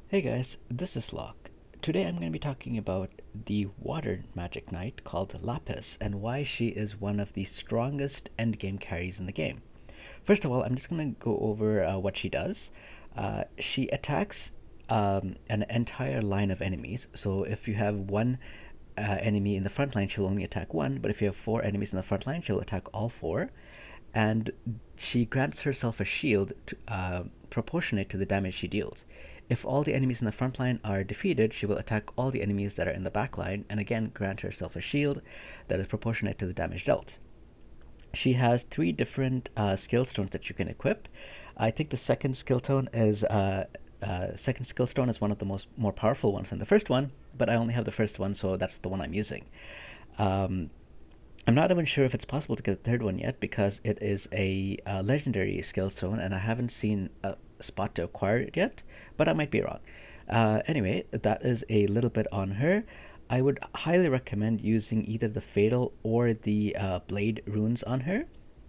Hey guys, this is Locke. Today I'm going to be talking about the water magic knight called Lapis and why she is one of the strongest endgame carries in the game. First of all, I'm just going to go over what she does. She attacks an entire line of enemies. So if you have one enemy in the front line, she'll only attack one, but if you have four enemies in the front line, she'll attack all four. And she grants herself a shield proportionate to the damage she deals. If all the enemies in the front line are defeated, she will attack all the enemies that are in the back line and again grant herself a shield that is proportionate to the damage dealt. She has three different skill stones that you can equip. I think the second skill stone is one of the more powerful ones than the first one, but I only have the first one, so that's the one I'm using. Um, I'm not even sure if it's possible to get the third one yet because it is a legendary skill stone and I haven't seen a spot to acquire it yet, but I might be wrong. Anyway, that is a little bit on her. I would highly recommend using either the Fatal or the Blade runes on her.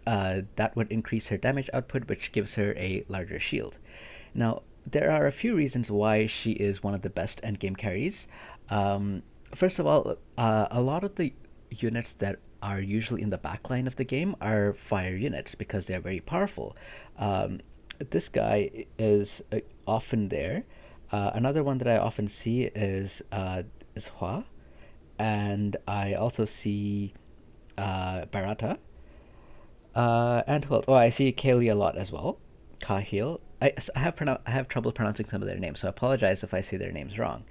That would increase her damage output, which gives her a larger shield. Now, there are a few reasons why she is one of the best endgame carries. First of all, a lot of the units that are usually in the backline of the game are fire units because they're very powerful. This guy is often there. Another one that I often see is Hua, and I also see Barata. And who else? Oh, I see Kaylee a lot as well. Kahil. I have trouble pronouncing some of their names, so I apologize if I say their names wrong.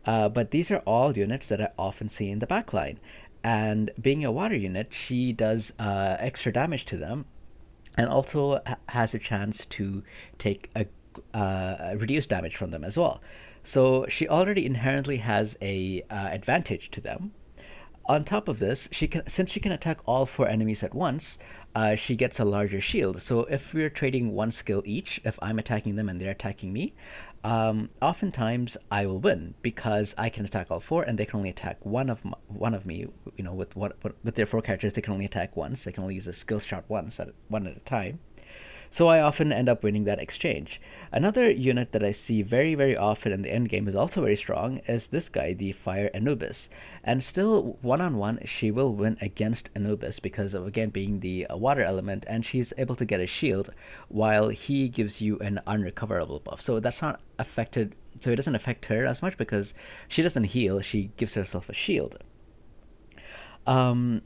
But these are all units that I often see in the backline. And being a water unit, she does extra damage to them and also has a chance to take a reduced damage from them as well. So she already inherently has a advantage to them. On top of this, since she can attack all four enemies at once, she gets a larger shield. So if we're trading one skill each, if I'm attacking them and they're attacking me, oftentimes I will win because I can attack all four and they can only attack one of me. You know, with their four characters, they can only attack once. They can only use a skill shot one at a time. So I often end up winning that exchange. Another unit that I see very, very often in the end game is also very strong is this guy, the Fire Anubis. And still, one on one, she will win against Anubis because of, again, being the water element, and she's able to get a shield while he gives you an unrecoverable buff. So that's not affected, so it doesn't affect her as much because she doesn't heal, she gives herself a shield. Um,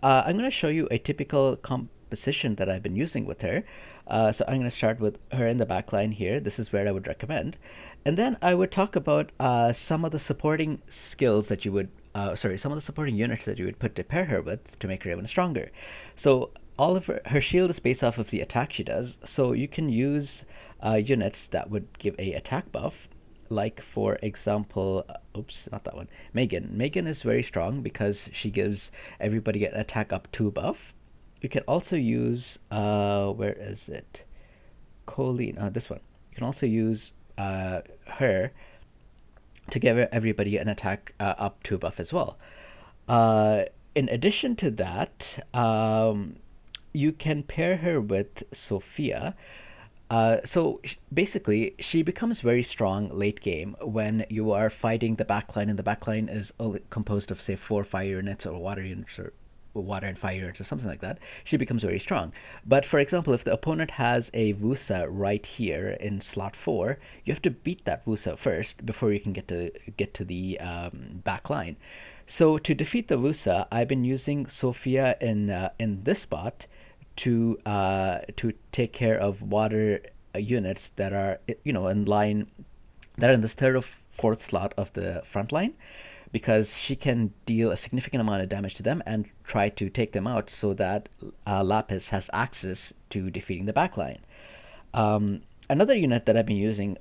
I'm going to show you a typical composition that I've been using with her. So I'm going to start with her in the back line here. This is where I would recommend. And then I would talk about some of the supporting skills that you would, some of the supporting units that you would put to pair her with to make her even stronger. So all of her shield is based off of the attack she does. So you can use units that would give a attack buff like for example, oops, not that one. Megan. Megan is very strong because she gives everybody an attack up 2 buff. You can also use where is it? Colleen. This one. You can also use her to give everybody an attack up 2 buff as well. In addition to that, you can pair her with Sophia. Basically, she becomes very strong late game when you are fighting the backline, and the backline is only composed of, say, 4 fire units or water units or water and fire units or something like that. She becomes very strong. But for example, if the opponent has a Vusa right here in slot 4, you have to beat that Vusa first before you can get to the back line. So to defeat the Vusa, I've been using Sophia in this spot to take care of water units that are in line that are in this third or fourth slot of the front line because she can deal a significant amount of damage to them and try to take them out so that Lapis has access to defeating the backline. Another unit that I've been using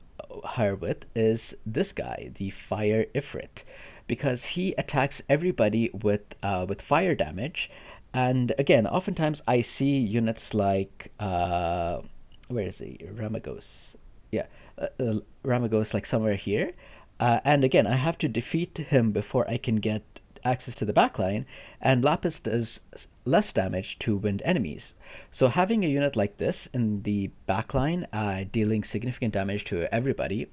her with is this guy, the Fire Ifrit, because he attacks everybody with fire damage. And again, oftentimes I see units like where is he? Ramagos. Yeah, Ramagos like somewhere here. And again, I have to defeat him before I can get access to the backline, and Lapis does less damage to wind enemies. So having a unit like this in the backline, dealing significant damage to everybody,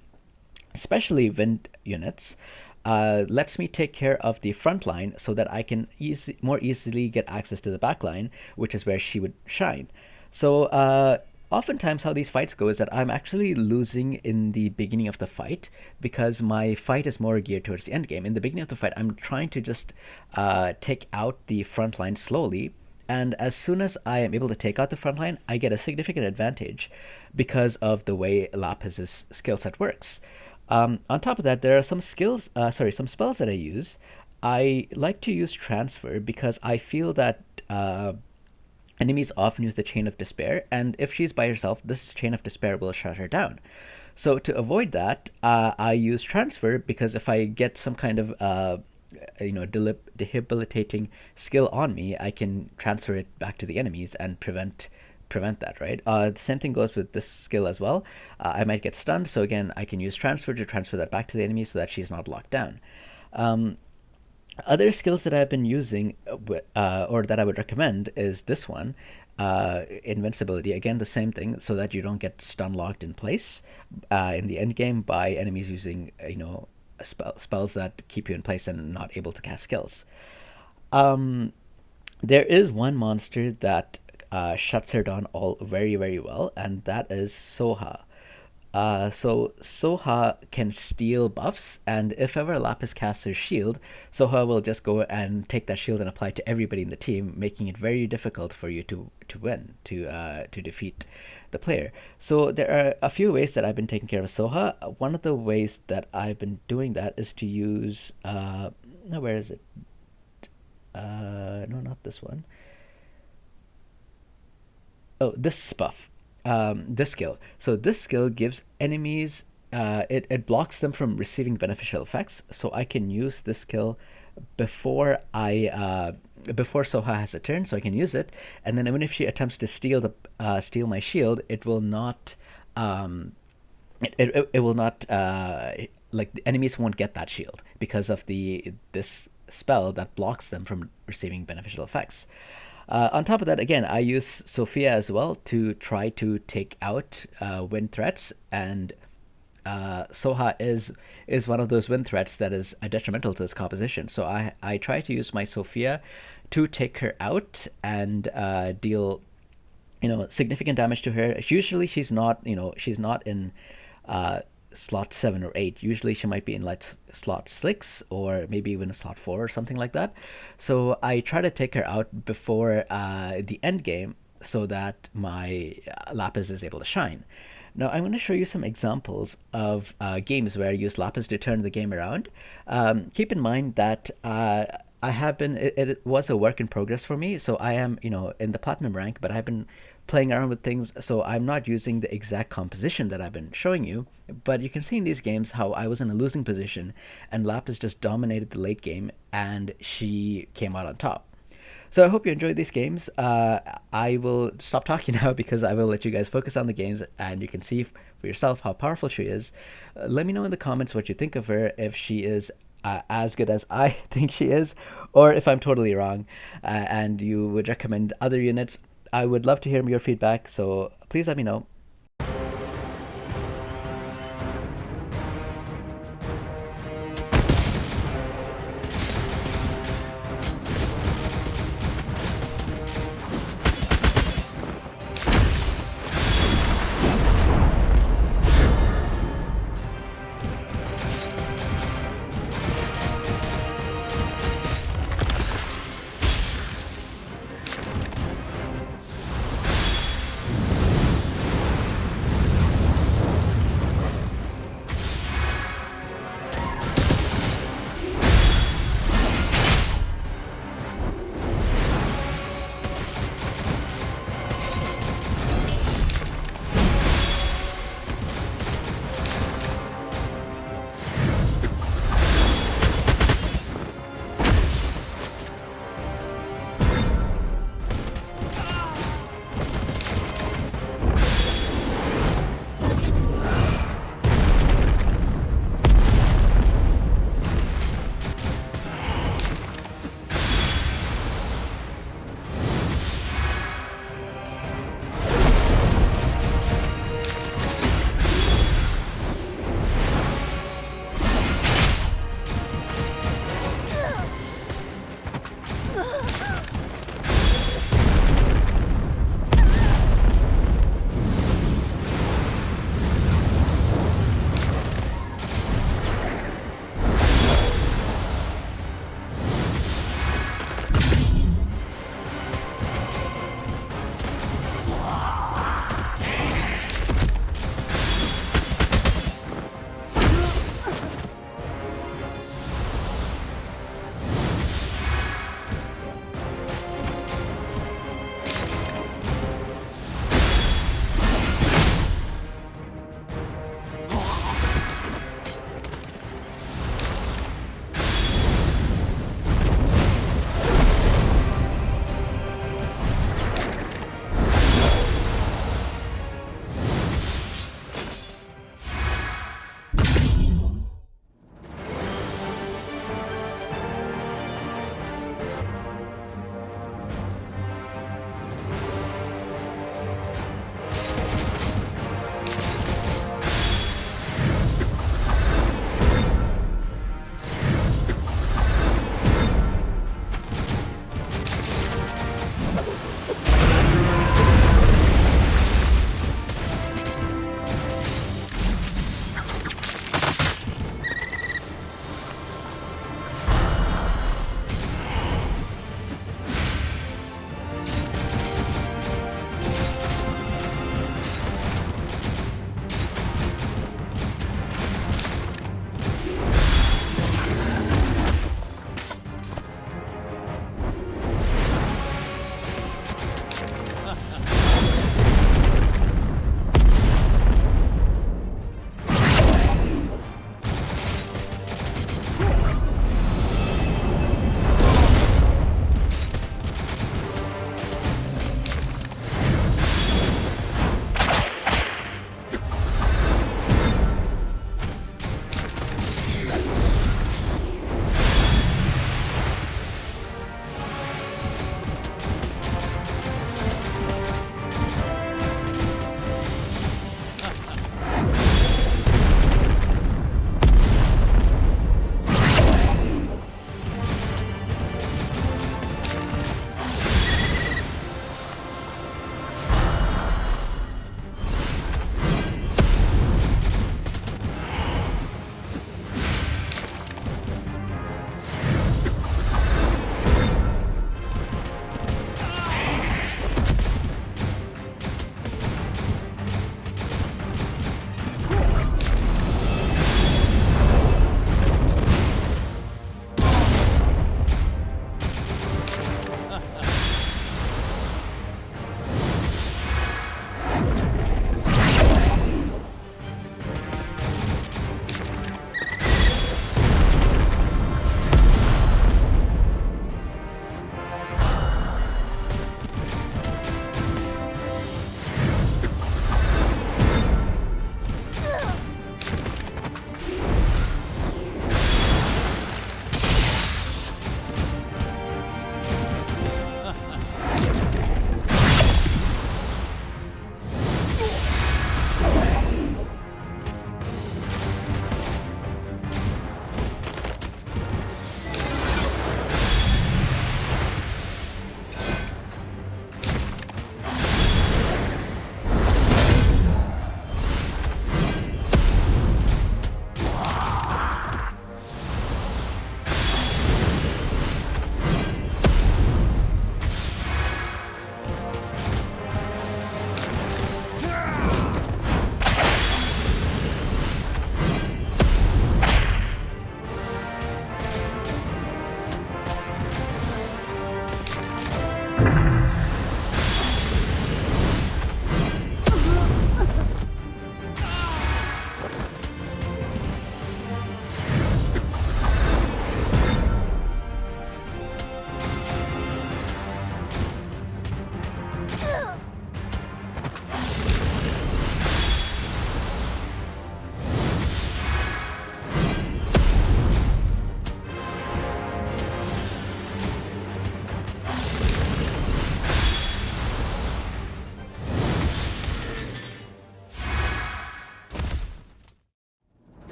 especially wind units, lets me take care of the front line so that I can more easily get access to the back line, which is where she would shine. So oftentimes how these fights go is that I'm actually losing in the beginning of the fight because my fight is more geared towards the end game. In the beginning of the fight, I'm trying to just take out the front line slowly, and as soon as I am able to take out the front line, I get a significant advantage because of the way Lapis's skill set works. On top of that, there are some spells that I use. I like to use transfer because I feel that enemies often use the chain of despair, and if she's by herself, this chain of despair will shut her down. So to avoid that, I use transfer because if I get some kind of debilitating skill on me, I can transfer it back to the enemies and prevent that, right? The same thing goes with this skill as well. I might get stunned, so again, I can use transfer to transfer that back to the enemy so that she's not locked down. Um, Other skills that I've been using, or that I would recommend, is this one, invincibility. Again, the same thing, so that you don't get stun locked in place in the end game by enemies using, spells that keep you in place and not able to cast skills. Um, there is one monster that shuts her down all very, very well, and that is Soha. So Soha can steal buffs, and if ever Lapis casts her shield, Soha will just go and take that shield and apply it to everybody in the team, making it very difficult for you to win, to defeat the player. So there are a few ways that I've been taking care of Soha. One of the ways that I've been doing that is to use no, where is it? No, not this one. Oh, this buff, this skill. So this skill gives enemies, it blocks them from receiving beneficial effects. So I can use this skill before before Soha has a turn, so I can use it. And then even if she attempts to steal my shield, it will not it will not like the enemies won't get that shield because of the this spell that blocks them from receiving beneficial effects. On top of that, again, I use Sophia as well to try to take out wind threats, and Soha is one of those wind threats that is detrimental to this composition. So I try to use my Sophia to take her out and deal significant damage to her. Usually she's not in uh, slot 7 or 8. Usually she might be in like slot 6 or maybe even a slot 4 or something like that. So I try to take her out before the end game so that my Lapis is able to shine. Now I'm going to show you some examples of games where I use Lapis to turn the game around. Keep in mind that I have been it was a work in progress for me, so I am in the platinum rank, but I've been playing around with things, so I'm not using the exact composition that I've been showing you. But you can see in these games how I was in a losing position, and Lapis just dominated the late game, and she came out on top. So I hope you enjoyed these games. I will stop talking now because I will let you guys focus on the games, and you can see for yourself how powerful she is. Let me know in the comments what you think of her, if she is as good as I think she is, or if I'm totally wrong, and you would recommend other units. I would love to hear your feedback, so please let me know.